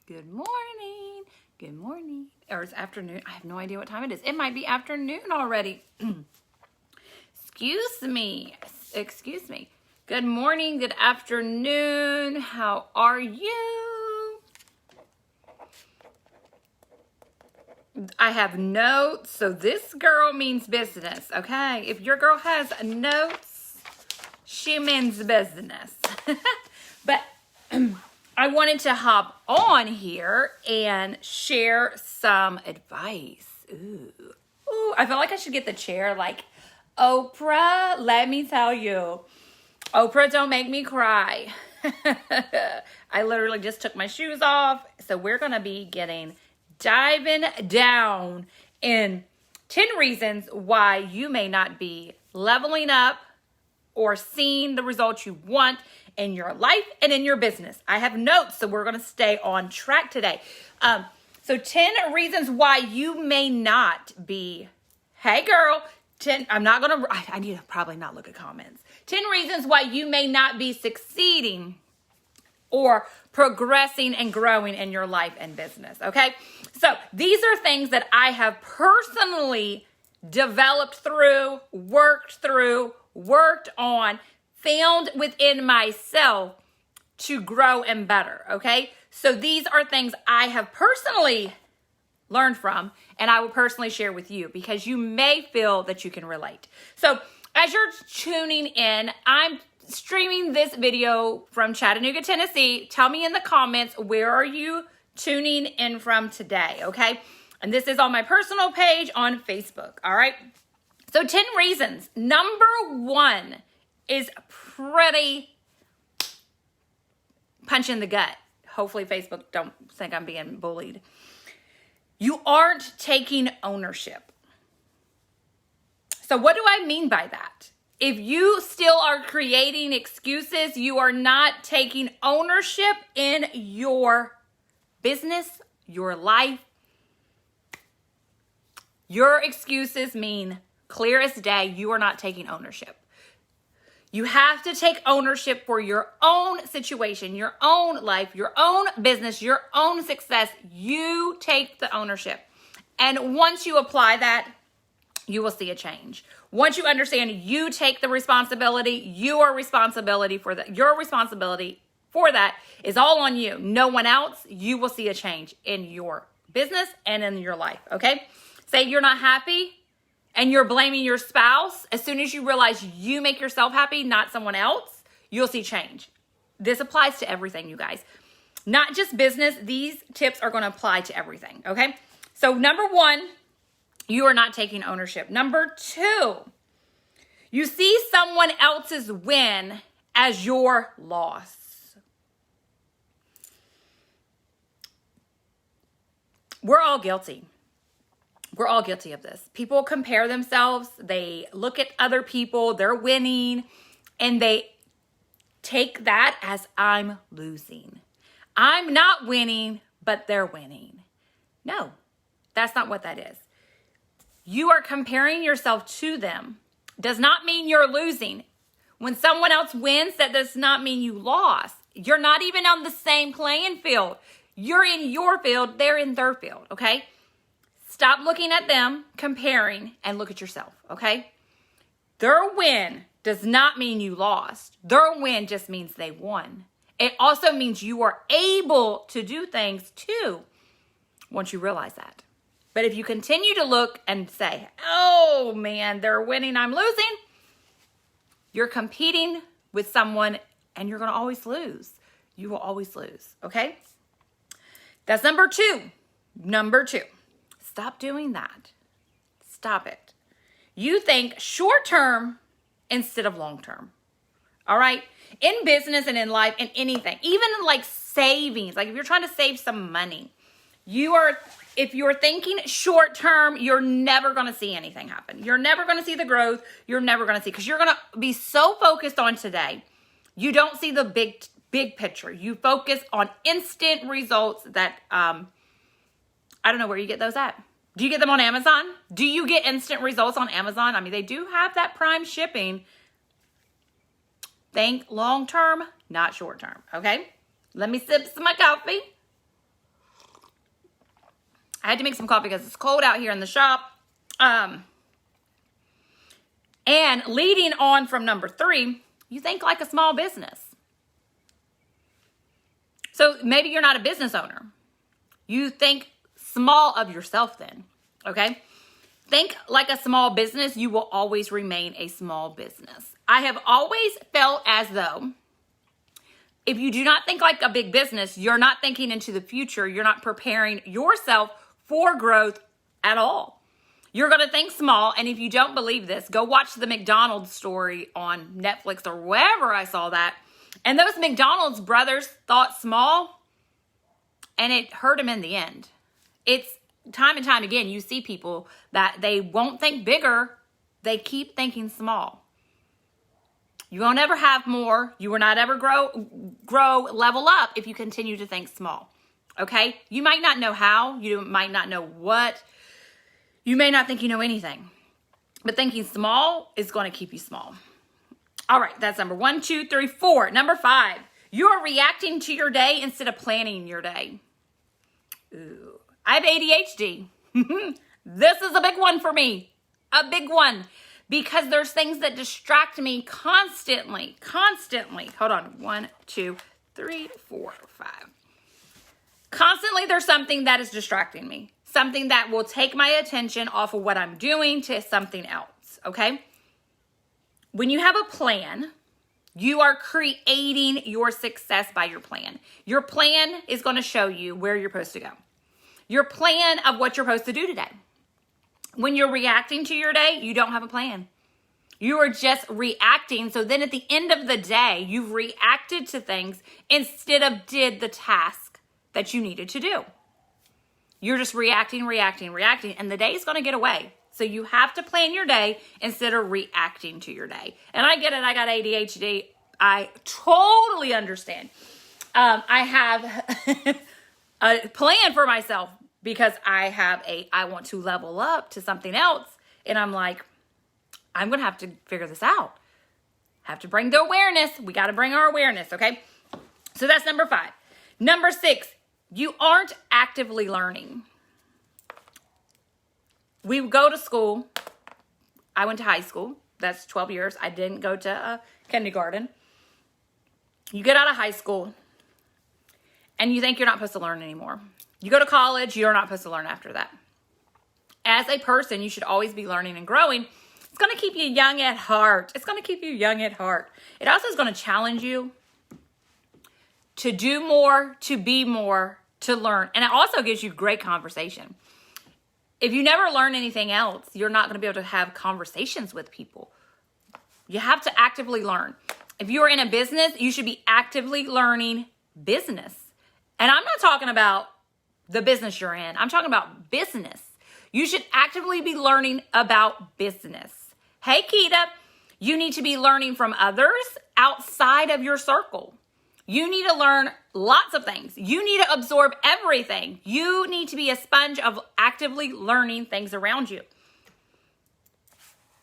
Good morning. Good morning. Or it's afternoon. I have no idea what time it is. It might be afternoon already. Excuse me. Good morning. Good afternoon. How are you? I have notes. So this girl means business. Okay. If your girl has notes, she means business. But I wanted to hop on here and share some advice. Ooh, I feel like I should get the chair like Oprah. Let me tell you, Oprah don't make me cry. I literally just took my shoes off. So we're going to be diving down in 10 reasons why you may not be leveling up or seeing the results you want in your life and in your business. I have notes, so we're going to stay on track today. So 10 reasons why you may not be, hey girl, 10, I need to probably not look at comments. 10 reasons why you may not be succeeding or progressing and growing in your life and business, okay? So these are things that I have personally developed through, worked on, found within myself to grow and better, okay? So these are things I have personally learned from, and I will personally share with you because you may feel that you can relate. So as you're tuning in, I'm streaming this video from Chattanooga, Tennessee. Tell me in the comments, where are you tuning in from today, okay? And this is on my personal page on Facebook, all right? So 10 reasons. Number 1 is pretty punch in the gut. Hopefully Facebook don't think I'm being bullied. You aren't taking ownership. So what do I mean by that? If you still are creating excuses, you are not taking ownership in your business, your life. Your excuses mean clear as day, you are not taking ownership. You have to take ownership for your own situation, your own life, your own business, your own success. You take the ownership. And once you apply that, you will see a change. Once you understand you take the responsibility, your responsibility for that is all on you. No one else. You will see a change in your business and in your life, okay? Say you're not happy and you're blaming your spouse. As soon as you realize you make yourself happy, not someone else, you'll see change. This applies to everything, you guys. Not just business. These tips are going to apply to everything, okay? So number 1, you are not taking ownership. Number 2, you see someone else's win as your loss. We're all guilty. We're all guilty of this. People compare themselves. They look at other people, they're winning, and they take that as I'm losing. I'm not winning, but they're winning. No, that's not what that is. You are comparing yourself to them. Does not mean you're losing. When someone else wins, that does not mean you lost. You're not even on the same playing field. You're in your field, they're in their field, okay? Stop looking at them, comparing, and look at yourself, okay? Their win does not mean you lost. Their win just means they won. It also means you are able to do things too once you realize that. But if you continue to look and say, oh man, they're winning, I'm losing, you're competing with someone and you're going to always lose. You will always lose, okay? That's number 2. Number 2. Stop doing that. Stop it. You think short term instead of long term. All right? In business and in life and anything, even in like savings, like if you're trying to save some money, if you're thinking short term, you're never going to see anything happen. You're never going to see the growth. You're never going to see, because you're going to be so focused on today. You don't see the big picture. You focus on instant results that, I don't know where you get those at. Do you get them on Amazon? Do you get instant results on Amazon? I mean, they do have that prime shipping. Think long term, not short term, okay? Let me sip some of my coffee. I had to make some coffee because it's cold out here in the shop. And leading on from number 3, you think like a small business. So maybe you're not a business owner. You think small of yourself then, okay? Think like a small business. You will always remain a small business. I have always felt as though if you do not think like a big business, you're not thinking into the future. You're not preparing yourself for growth at all. You're going to think small. And if you don't believe this, go watch the McDonald's story on Netflix or wherever I saw that. And those McDonald's brothers thought small, and it hurt them in the end. It's time and time again, you see people that they won't think bigger. They keep thinking small. You won't ever have more. You will not ever grow, level up if you continue to think small. Okay? You might not know how. You might not know what. You may not think you know anything. But thinking small is going to keep you small. All right, that's number 1, 2, 3, 4. Number 5, you are reacting to your day instead of planning your day. Ooh, I have ADHD. This is a big one for me. A big one. Because there's things that distract me constantly. Hold on. 1, 2, 3, 4, 5. Constantly there's something that is distracting me. Something that will take my attention off of what I'm doing to something else. Okay? When you have a plan, you are creating your success by your plan. Your plan is going to show you where you're supposed to go. Your plan of what you're supposed to do today. When you're reacting to your day, you don't have a plan. You are just reacting. So then at the end of the day, you've reacted to things instead of did the task that you needed to do. You're just reacting, and the day is going to get away. So you have to plan your day instead of reacting to your day. And I get it. I got ADHD. I totally understand. I have a plan for myself because I want to level up to something else. And I'm like, I'm going to have to figure this out. Have to bring the awareness. We got to bring our awareness. Okay. So that's number 5. Number 6, you aren't actively learning. We go to school. I went to high school. That's 12 years. I didn't go to kindergarten. You get out of high school and you think you're not supposed to learn anymore. You go to college, you're not supposed to learn after that. As a person, you should always be learning and growing. It's going to keep you young at heart. It also is going to challenge you to do more, to be more, to learn. And it also gives you great conversation. If you never learn anything else, you're not going to be able to have conversations with people. You have to actively learn. If you're in a business, you should be actively learning business. And I'm not talking about the business you're in. I'm talking about business. You should actively be learning about business. Hey, Keita, you need to be learning from others outside of your circle. You need to learn lots of things. You need to absorb everything. You need to be a sponge of actively learning things around you.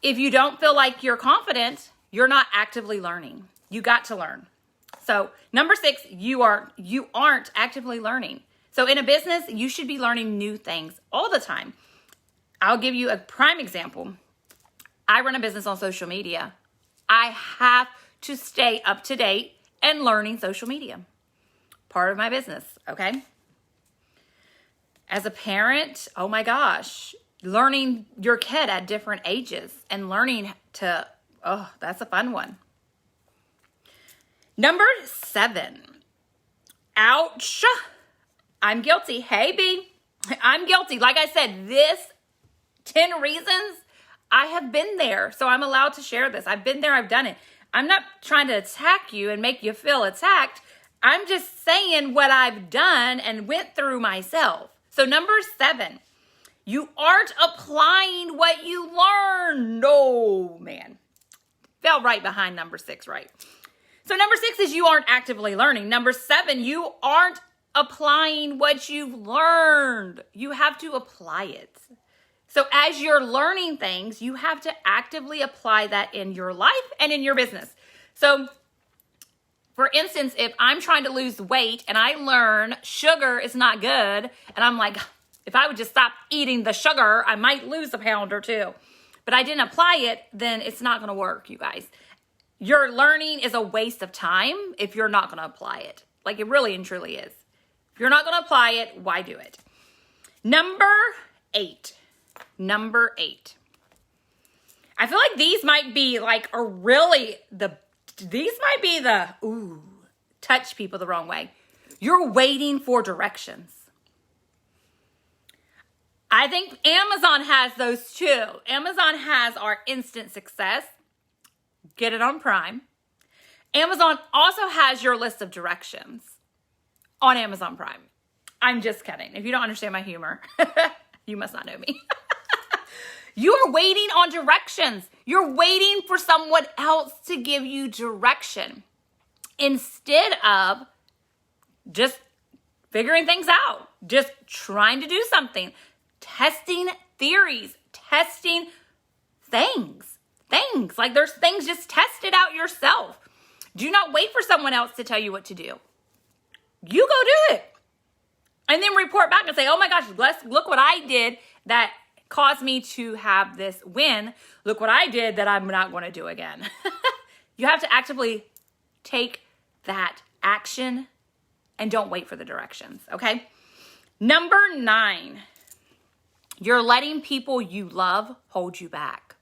If you don't feel like you're confident, you're not actively learning. You got to learn. So number 6, you aren't actively learning. So in a business, you should be learning new things all the time. I'll give you a prime example. I run a business on social media. I have to stay up to date and learning social media. Part of my business, okay? As a parent, oh my gosh, learning your kid at different ages and learning to, that's a fun one. Number 7, ouch, I'm guilty. Hey, B, I'm guilty. Like I said, this 10 reasons, I have been there, so I'm allowed to share this. I've been there, I've done it. I'm not trying to attack you and make you feel attacked. I'm just saying what I've done and went through myself. So number 7, you aren't applying what you learned. Oh, man. Fell right behind number 6, right? So number 6 is you aren't actively learning. Number 7, you aren't applying what you've learned. You have to apply it. So as you're learning things, you have to actively apply that in your life and in your business. So for instance, if I'm trying to lose weight and I learn sugar is not good, and I'm like, If I would just stop eating the sugar, I might lose a pound or two. But I didn't apply it, then it's not going to work, you guys. Your learning is a waste of time if you're not going to apply it. Like it really and truly is. If you're not going to apply it, why do it? Number 8. I feel like these might be like touch people the wrong way. You're waiting for directions. I think Amazon has those too. Amazon has our instant success. Get it on Prime. Amazon also has your list of directions on Amazon Prime. I'm just kidding. If you don't understand my humor, you must not know me. You are waiting on directions. You're waiting for someone else to give you direction instead of just figuring things out, just trying to do something, testing theories, testing things. Like there's things, just test it out yourself. Do not wait for someone else to tell you what to do. You go do it. And then report back and say, oh my gosh, look what I did that caused me to have this win. Look what I did that I'm not going to do again. You have to actively take that action and don't wait for the directions, okay? Number 9, you're letting people you love hold you back.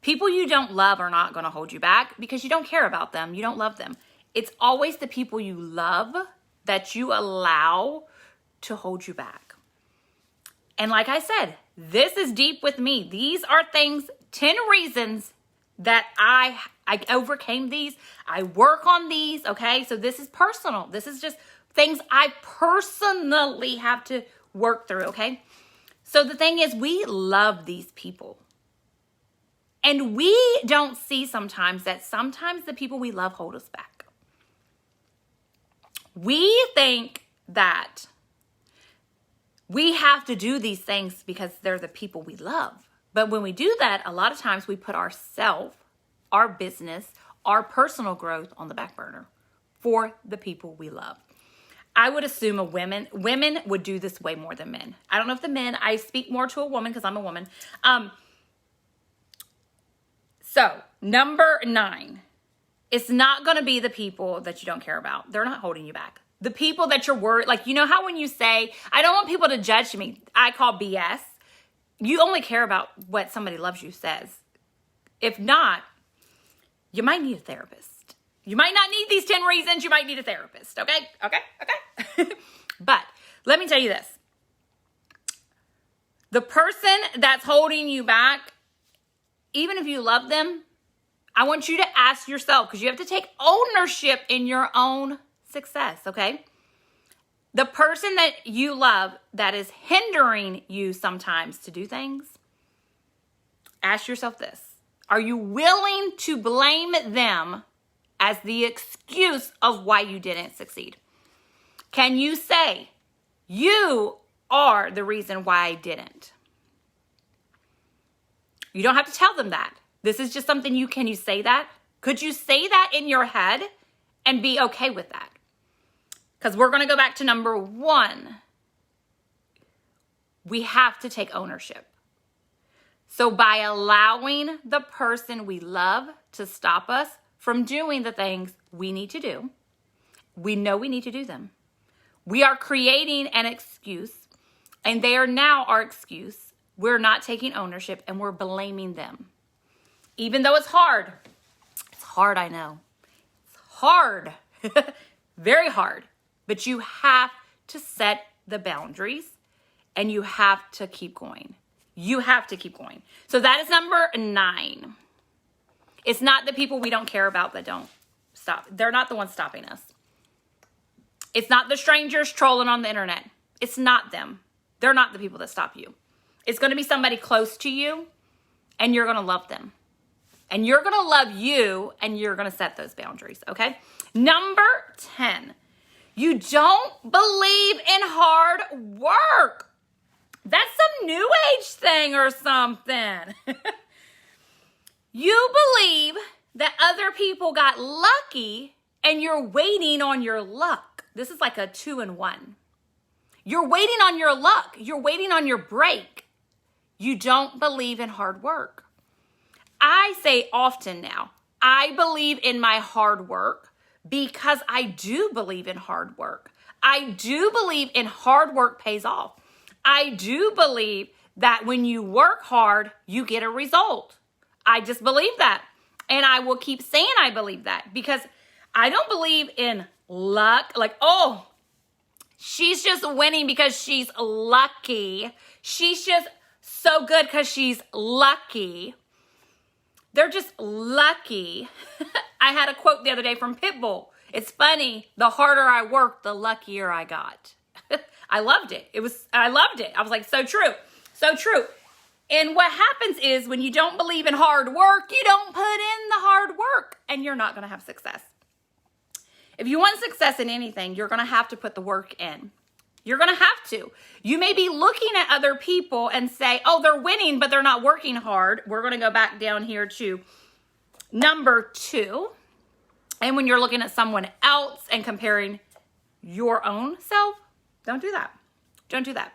People you don't love are not going to hold you back because you don't care about them. You don't love them. It's always the people you love that you allow to hold you back. And like I said, this is deep with me. These are things, 10 reasons that I overcame these. I work on these, okay? So this is personal. This is just things I personally have to work through, okay? So the thing is, we love these people. And we don't see sometimes that sometimes the people we love hold us back. We think that we have to do these things because they're the people we love. But when we do that, a lot of times we put ourselves, our business, our personal growth on the back burner for the people we love. I would assume women would do this way more than men. I don't know if the men, I speak more to a woman because I'm a woman. So, number 9, it's not going to be the people that you don't care about. They're not holding you back. The people that you're worried, like, you know how when you say, I don't want people to judge me, I call BS. You only care about what somebody loves you says. If not, you might need a therapist. You might not need these 10 reasons. You might need a therapist. Okay. But let me tell you this. The person that's holding you back, even if you love them, I want you to ask yourself, because you have to take ownership in your own success, okay? The person that you love that is hindering you sometimes to do things, ask yourself this. Are you willing to blame them as the excuse of why you didn't succeed? Can you say, you are the reason why I didn't? You don't have to tell them that. This is just something can you say that? Could you say that in your head and be okay with that? Because we're going to go back to number 1. We have to take ownership. So by allowing the person we love to stop us from doing the things we need to do, we know we need to do them. We are creating an excuse, and they are now our excuse. We're not taking ownership, and we're blaming them. Even though it's hard. It's hard, I know. It's hard. Very hard. But you have to set the boundaries, and you have to keep going. You have to keep going. So that is number 9. It's not the people we don't care about that don't stop. They're not the ones stopping us. It's not the strangers trolling on the internet. It's not them. They're not the people that stop you. It's going to be somebody close to you, and you're going to love them. And you're going to love you, and you're going to set those boundaries, okay? Number 10, you don't believe in hard work. That's some new age thing or something. You believe that other people got lucky, and you're waiting on your luck. This is like a 2-in-1. You're waiting on your luck. You're waiting on your break. You don't believe in hard work. I say often now, I believe in my hard work because I do believe in hard work. I do believe in hard work pays off. I do believe that when you work hard, you get a result. I just believe that. And I will keep saying I believe that because I don't believe in luck. Like, oh, she's just winning because she's lucky. She's just so good because she's lucky. They're just lucky. I had a quote the other day from Pitbull. It's funny. The harder I worked, the luckier I got. I loved it. I loved it. I was like, so true. So true. And what happens is when you don't believe in hard work, you don't put in the hard work and you're not going to have success. If you want success in anything, you're going to have to put the work in. You're going to have to. You may be looking at other people and say, oh, they're winning, but they're not working hard. We're going to go back down here to number 2. And when you're looking at someone else and comparing your own self, don't do that. Don't do that.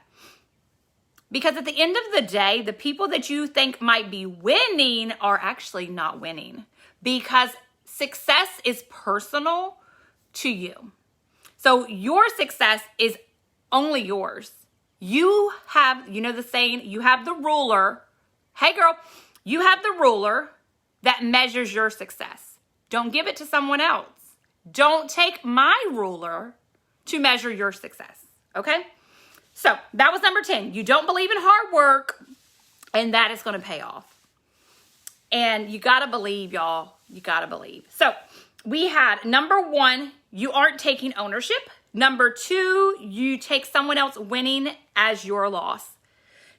Because at the end of the day, the people that you think might be winning are actually not winning. Because success is personal to you. So your success is only yours. You have, you know the saying, you have the ruler. Hey girl, you have the ruler that measures your success. Don't give it to someone else. Don't take my ruler to measure your success. Okay? So that was number 10. You don't believe in hard work, and that is going to pay off. And you got to believe, y'all. You got to believe. So we had number 1, you aren't taking ownership. Number 2, you take someone else winning as your loss.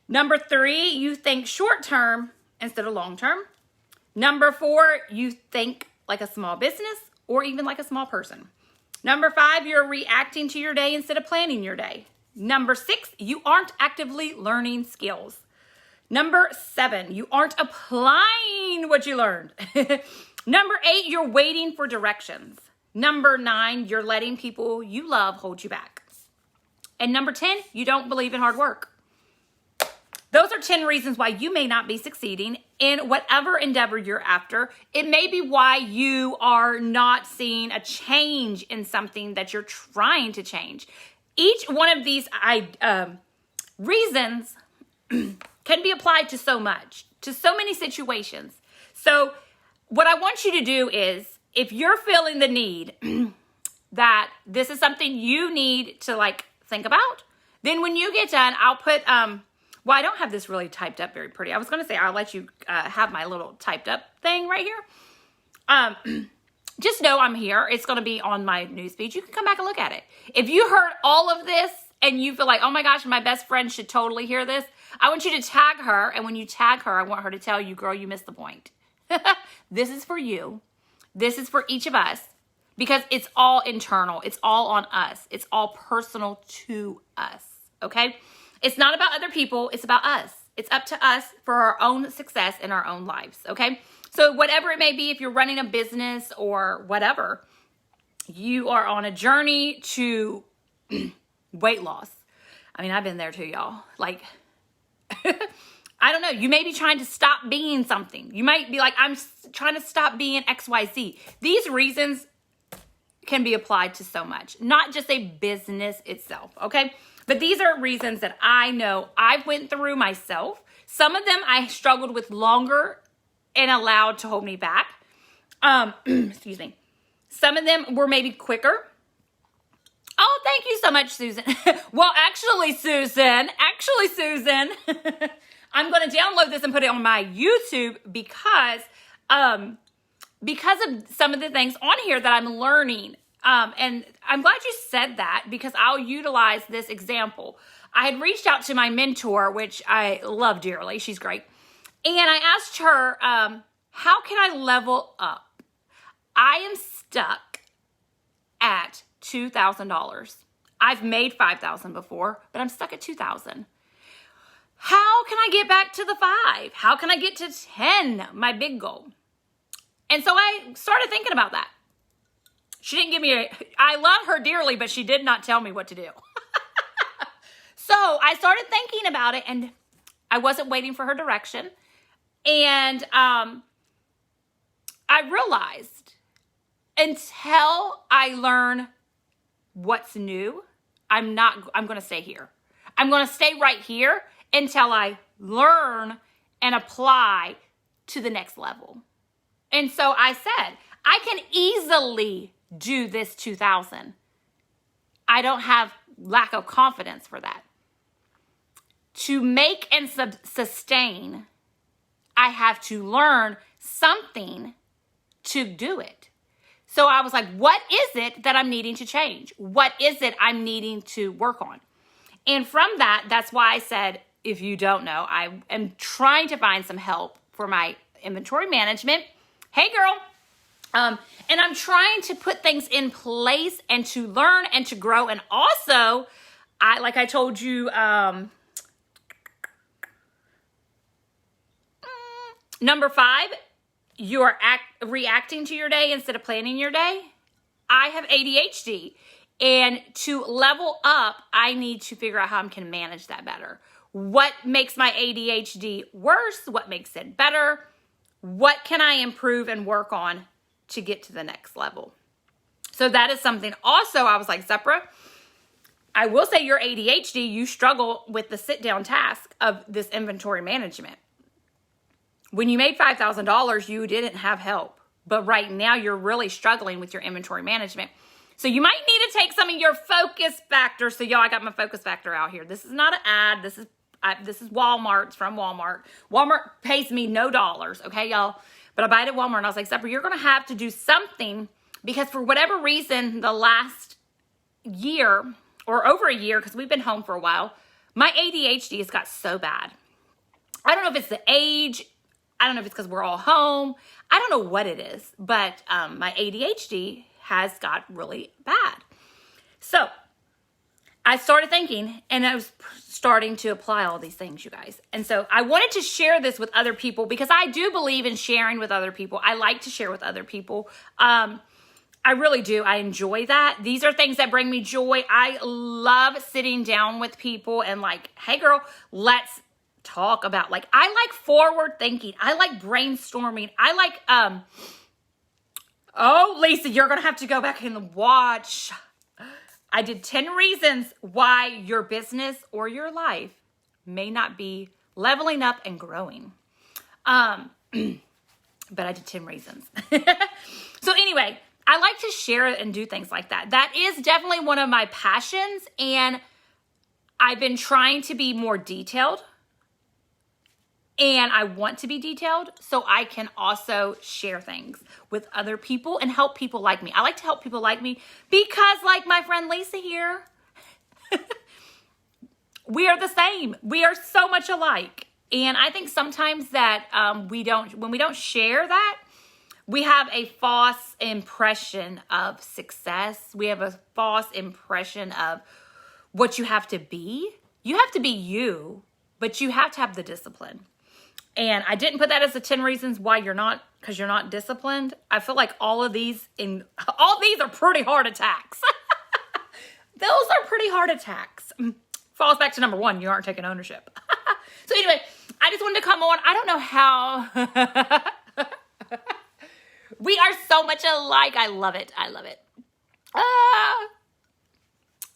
Number 3, you think short term instead of long term. Number 4, you think like a small business or even like a small person. Number 5, you're reacting to your day instead of planning your day. Number 6, you aren't actively learning skills. Number 7, you aren't applying what you learned. Number 8, you're waiting for directions. Number 9, you're letting people you love hold you back. And number 10, you don't believe in hard work. Those are 10 reasons why you may not be succeeding in whatever endeavor you're after. It may be why you are not seeing a change in something that you're trying to change. Each one of these reasons can be applied to so much, to so many situations. So what I want you to do is, if you're feeling the need that this is something you need to like think about, then when you get done, I'll put, well, I don't have this really typed up very pretty. I was going to say I'll let you have my little typed up thing right here. Just know I'm here. It's going to be on my newsfeed. You can come back and look at it. If you heard all of this and you feel like, oh my gosh, my best friend should totally hear this, I want you to tag her. And when you tag her, I want her to tell you, girl, you missed the point. This is for you. This is for each of us because it's all internal. It's all on us. It's all personal to us. Okay? It's not about other people. It's about us. It's up to us for our own success in our own lives. Okay? So whatever it may be, if you're running a business or whatever, you are on a journey to weight loss. I mean, I've been there too, y'all. Like, I don't know. You may be trying to stop being something. You might be like, I'm trying to stop being XYZ. These reasons can be applied to so much, not just a business itself, okay? But these are reasons that I know I went through myself. Some of them I struggled with longer and allowed to hold me back. Excuse me. Some of them were maybe quicker. Oh, thank you so much, Susan. Well, actually, Susan, I'm going to download this and put it on my YouTube because of some of the things on here that I'm learning. And I'm glad you said that because I'll utilize this example. I had reached out to my mentor, which I love dearly. She's great. And I asked her, how can I level up? I am stuck at $2,000. I've made $5,000 before, but I'm stuck at $2,000. How can I get back to the 5? How can I get to 10, my big goal? And so I started thinking about that. She didn't give me I love her dearly, but she did not tell me what to do. So I started thinking about it, and I wasn't waiting for her direction. And I realized until I learn what's new, I'm going to stay here. I'm going to stay right here until I learn and apply to the next level. And so I said, I can easily do this 2,000. I don't have lack of confidence for that. To make and sustain, I have to learn something to do it. So I was like, what is it that I'm needing to change? What is it I'm needing to work on? And from that, that's why I said, if you don't know, I am trying to find some help for my inventory management. Hey, girl. And I'm trying to put things in place and to learn and to grow. And also, like I told you, number 5, you are reacting to your day instead of planning your day. I have ADHD, and to level up, I need to figure out how I can manage that better. What makes my ADHD worse? What makes it better? What can I improve and work on to get to the next level? So that is something also I was like, Zepra, I will say your ADHD, you struggle with the sit down task of this inventory management. When you made $5,000, you didn't have help. But right now, you're really struggling with your inventory management. So you might need to take some of your focus factor. So y'all, I got my focus factor out here. This is not an ad. This is Walmart. It's from Walmart. Walmart pays me no dollars, okay, y'all? But I buy it at Walmart, and I was like, Zephyr, you're going to have to do something because for whatever reason, the last year or over a year, because we've been home for a while, my ADHD has got so bad. I don't know if it's the age. I don't know if it's because we're all home. I don't know what it is, but my ADHD has got really bad. So I started thinking, and I was starting to apply all these things, you guys. And so I wanted to share this with other people because I do believe in sharing with other people. I like to share with other people. I really do. I enjoy that. These are things that bring me joy. I love sitting down with people and like, hey girl, let's talk about, like, I like forward thinking. I like brainstorming. I like, oh, Lisa, you're going to have to go back and watch. I did 10 reasons why your business or your life may not be leveling up and growing. But I did 10 reasons. So anyway, I like to share it and do things like that. That is definitely one of my passions. And I've been trying to be more detailed. And I want to be detailed so I can also share things with other people and help people like me. I like to help people like me because, like my friend Lisa here, we are the same. We are so much alike. And I think sometimes that when we don't share that, we have a false impression of success. We have a false impression of what you have to be. You have to be you, but you have to have the discipline. And I didn't put that as the 10 reasons why you're not, because you're not disciplined. I feel like all these are pretty heart attacks. Those are pretty heart attacks. Falls back to number 1, you aren't taking ownership. So anyway, I just wanted to come on. I don't know how. We are so much alike. I love it. I love it.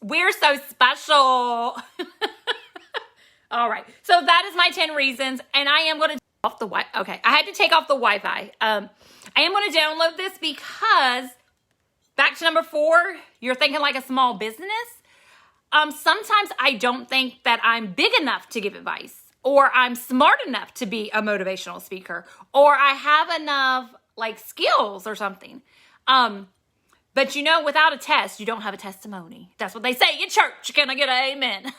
We're so special. All right, so that is my 10 reasons, and I am going to off the Wi-Fi. Okay, I had to take off the Wi-Fi. I am going to download this because, back to number 4, you're thinking like a small business. Sometimes I don't think that I'm big enough to give advice, or I'm smart enough to be a motivational speaker, or I have enough like skills or something. But you know, without a test, you don't have a testimony. That's what they say in church. Can I get an amen?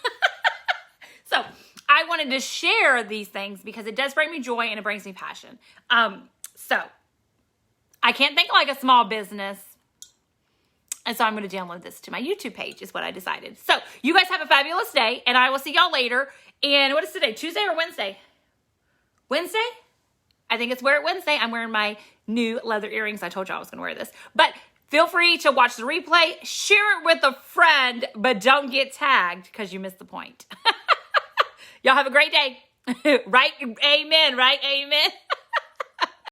So I wanted to share these things because it does bring me joy and it brings me passion. So I can't think like a small business. And so I'm going to download this to my YouTube page is what I decided. So you guys have a fabulous day and I will see y'all later. And what is today? Tuesday or Wednesday? Wednesday? I think it's Wear It Wednesday. I'm wearing my new leather earrings. I told you I was going to wear this. But Feel free to watch the replay, share it with a friend, but don't get tagged because you missed the point. Y'all have a great day. Right? Amen, right? Amen.